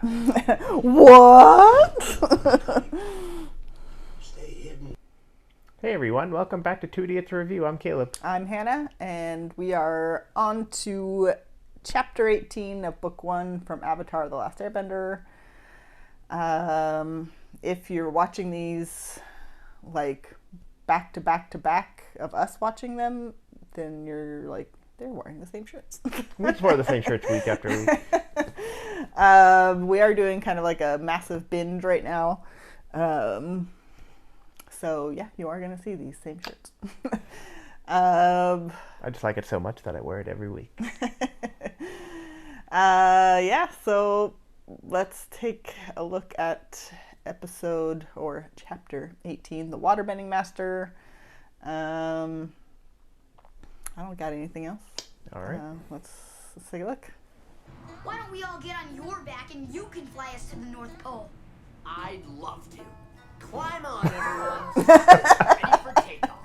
What? Hey everyone, welcome back to 2 Idiots Review. I'm Caleb. I'm Hannah, and we are on to Chapter 18 of Book 1 from Avatar: The Last Airbender. If you're watching these, like, back to back to back of us watching them, then you're like, they're wearing the same shirts. We just wear the same shirts week after week. We are doing kind of like a massive binge right now. So yeah, you are going to see these same shirts. I just like it so much that I wear it every week. Yeah, so let's take a look at episode or chapter 18, The Waterbending Master. I don't got anything else. All right. Let's take a look. Why don't we all get on your back and you can fly us to the North Pole? I'd love to. Climb on, everyone. Ready for takeoff.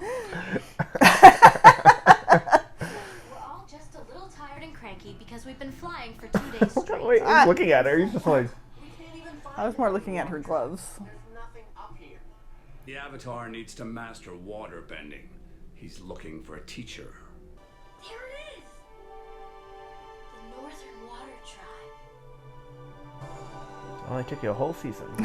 We're all just a little tired and cranky because we've been flying for 2 days straight. Wait, he's looking at her. He's just like... I was more looking at her gloves. There's nothing up here. The Avatar needs to master waterbending. He's looking for a teacher. There it is! The Northern Water Tribe. Only took you a whole season. I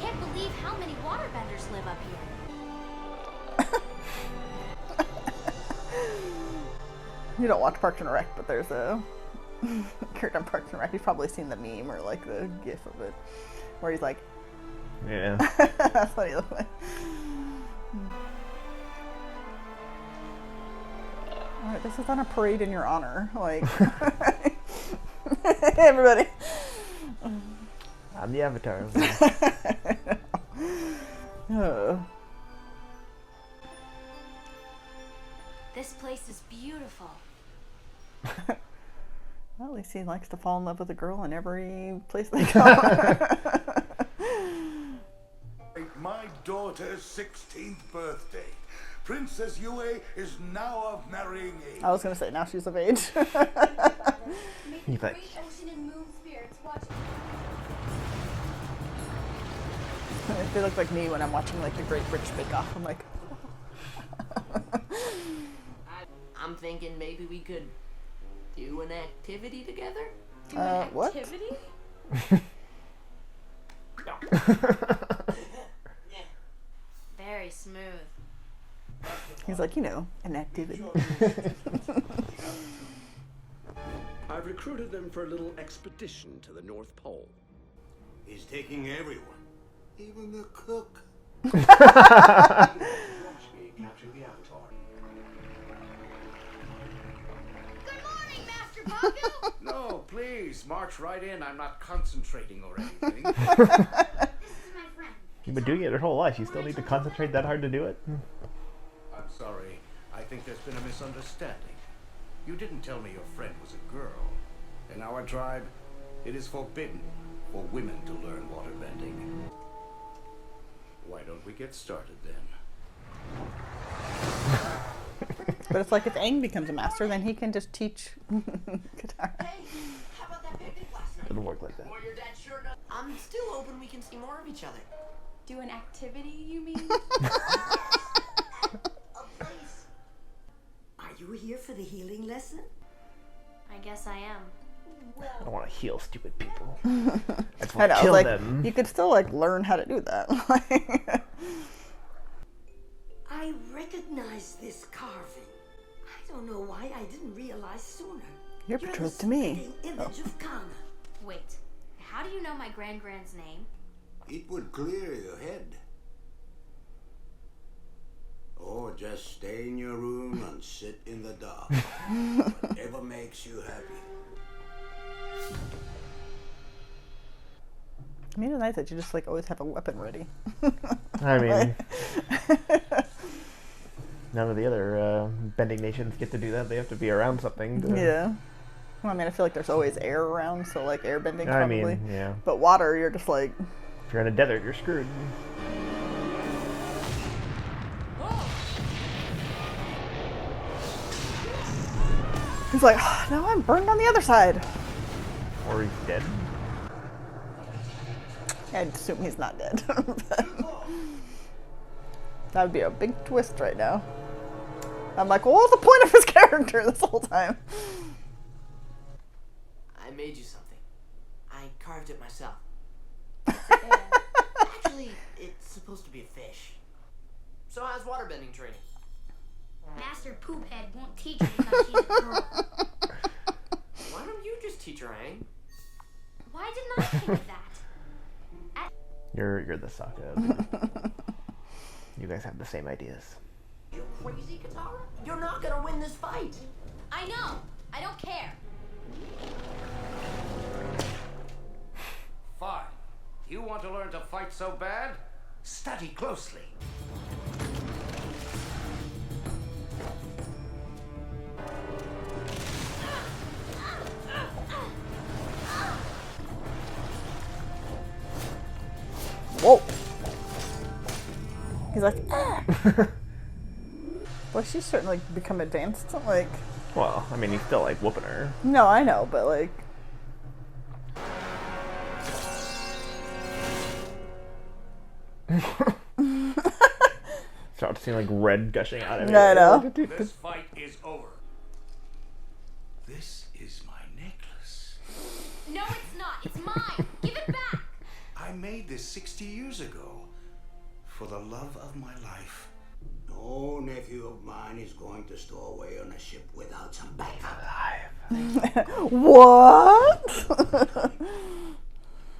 can't believe how many waterbenders live up here. You don't watch Parks and Rec, but there's a character on Parks and Rec. You've probably seen the meme or like the gif of it, where he's like, Yeah. that's what he looks like. Alright, this is on a parade in your honor. Like, hey everybody. I'm the Avatar. This place is beautiful. Well, at least he likes to fall in love with a girl in every place they go. My daughter's 16th birthday. Princess Yue is now of marrying age. I was going to say, now she's of age. He's like... Ocean and moon spirits watch. They look like me when I'm watching like the Great British Bake Off. I'm like, I'm thinking maybe we could do an activity together? what? Activity? Very smooth. He's like, you know, an activity. I've recruited them for a little expedition to the North Pole. He's taking everyone, even the cook. Watch me capture the Avatar. Good morning, Master Bagu! No, please, march right in. I'm not concentrating or anything. This is my friend. You've been doing it your whole life. You still need to concentrate that hard to do it? I'm sorry. I think there's been a misunderstanding. You didn't tell me your friend was a girl. In our tribe, it is forbidden for women to learn waterbending. Why don't we get started then? But it's like if Aang becomes a master, then he can just teach guitar. Hey, how about that picnic last night? Doesn't work like that. Well, your dad sure does. I'm still hoping we can see more of each other. Do an activity, you mean? A place. Are you here for the healing lesson? I guess I am. I don't want to heal stupid people. I just I want know, to kill like, them. you could still like learn how to do that. I recognize this carving. I don't know why I didn't realize sooner. You're betrothed to me. Spitting image of Kana. Wait, how do you know my grand-grand's name? It would clear your head. Or just stay in your room and sit in the dark. Whatever makes you happy. I mean, it's nice that you just like always have a weapon ready. I mean... None of the other bending nations get to do that. They have to be around something. Yeah. Well, I mean, I feel like there's always air around, so like air bending I probably. mean, yeah. But water, you're just like... If you're in a desert, you're screwed. He's like, oh, now I'm burned on the other side. Or he's dead. I'd assume he's not dead. That would be a big twist right now. I'm like, well, what was the point of his character this whole time? I made you something. I carved it myself. Actually, it's supposed to be a fish. So how's waterbending training? Master Poophead won't teach her because she's a girl. Why don't you just teach her, Aang? Why didn't I think of that? You're the Sokka. You guys have the same ideas. You crazy, Katara? You're not gonna win this fight. I know. I don't care. Fine. You want to learn to fight so bad? Study closely. Whoa. He's like, ah. Well, she's certainly become advanced. Like, Well, I mean, he's still like whooping her. no, I know, but like, Starts seeing like red gushing out of it. I know. This fight is over. This is my necklace. No, it's not. It's mine. Give it back. I made this 60 years ago. For the love of my life. No nephew of mine is going to stow away on a ship without some backup. what?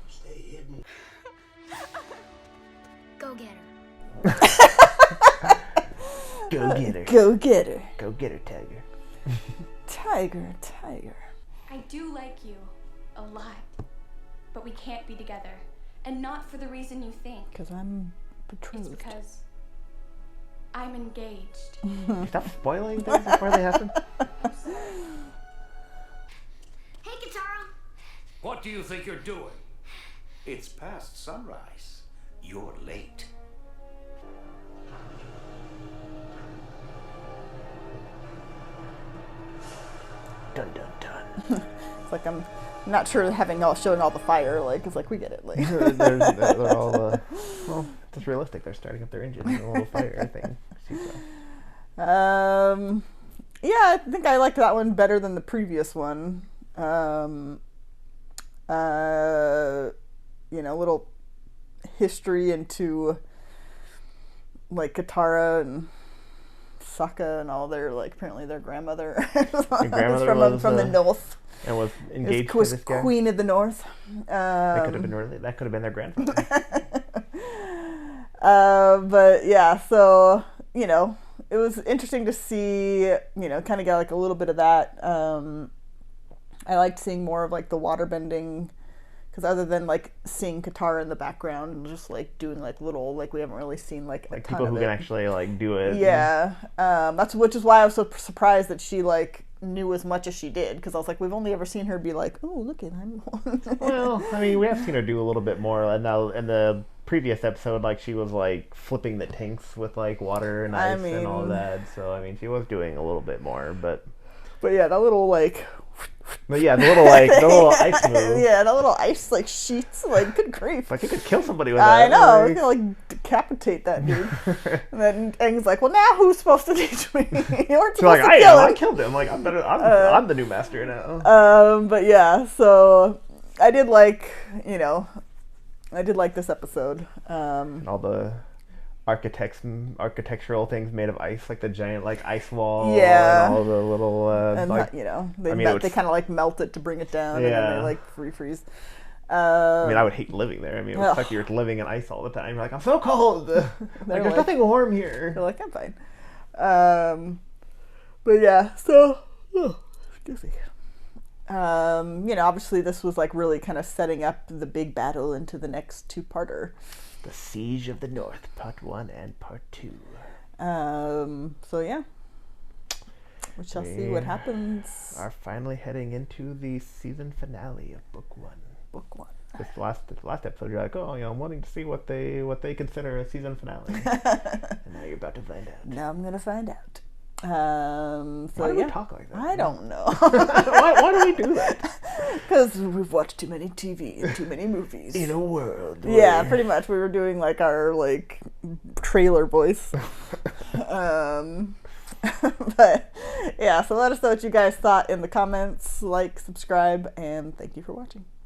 Stay hidden. Go get her. Go get her. Go get her. Go get her, Tiger. Tiger, tiger. I do like you a lot, but we can't be together, and not for the reason you think. Because I'm It's betrothed. because I'm engaged. Stop spoiling things before they happen. Hey, Katara. What do you think you're doing? It's past sunrise. You're late. Dun dun dun. It's like I'm not sure showing all the fire. Like, it's like, we get it. Like, they're all, well, it's realistic. They're starting up their engine in a little fire thing. yeah, I think I liked that one better than the previous one. Little history into like Katara and Sokka and all their, like, apparently their grandmother, grandmother from the north. And was engaged to Was this guy. queen of the north. That could have been their grandfather. But yeah, so, it was interesting to see, kind of get like a little bit of that. I liked seeing more of like the waterbending, because other than like seeing Katara in the background and just like doing like little, like we haven't really seen like a ton people who of can it. actually like do it. Yeah, which is why I was so surprised that she like knew as much as she did, because I was like, we've only ever seen her be like, oh, look at him. Well, I mean, we have seen her do a little bit more, and now in the previous episode, like she was like flipping the tanks with like water and ice and all that. So I mean, she was doing a little bit more, but yeah, that little like. But yeah, the little ice move. Yeah, that little ice like sheets, like, good grief. Like, you could kill somebody with I that. know, you can like decapitate that dude. And then Aang's like, well, now who's supposed to teach me? You weren't supposed to kill him. I killed him. Like, I'm better. I'm the new master now. But yeah, so I did like this episode. And all the architectural things made of ice, like the giant like ice wall. Yeah. And all the little. And like, they kind of like melt it to bring it down, and then they like freeze. I mean, I would hate living there. I mean, it would suck. You're living in ice all the time. You're like, I'm so cold. Like, there's nothing warm here. They're like, I'm fine. But yeah, so excuse me. Obviously this was like really kind of setting up the big battle into the next two-parter. The Siege of the North, Part 1 and Part 2. So yeah, we shall see what happens. Are finally heading into the season finale of Book 1. Book 1. This last episode, you're like, oh, I'm wanting to see what they consider a season finale. And now you're about to find out. Now I'm gonna find out. So why do yeah, we talk like that? I don't know. why do we do that? Because we've watched too many TV and too many movies. In a world. Yeah, pretty much. We were doing like our like trailer voice. But yeah, so let us know what you guys thought in the comments. Like, subscribe, and thank you for watching.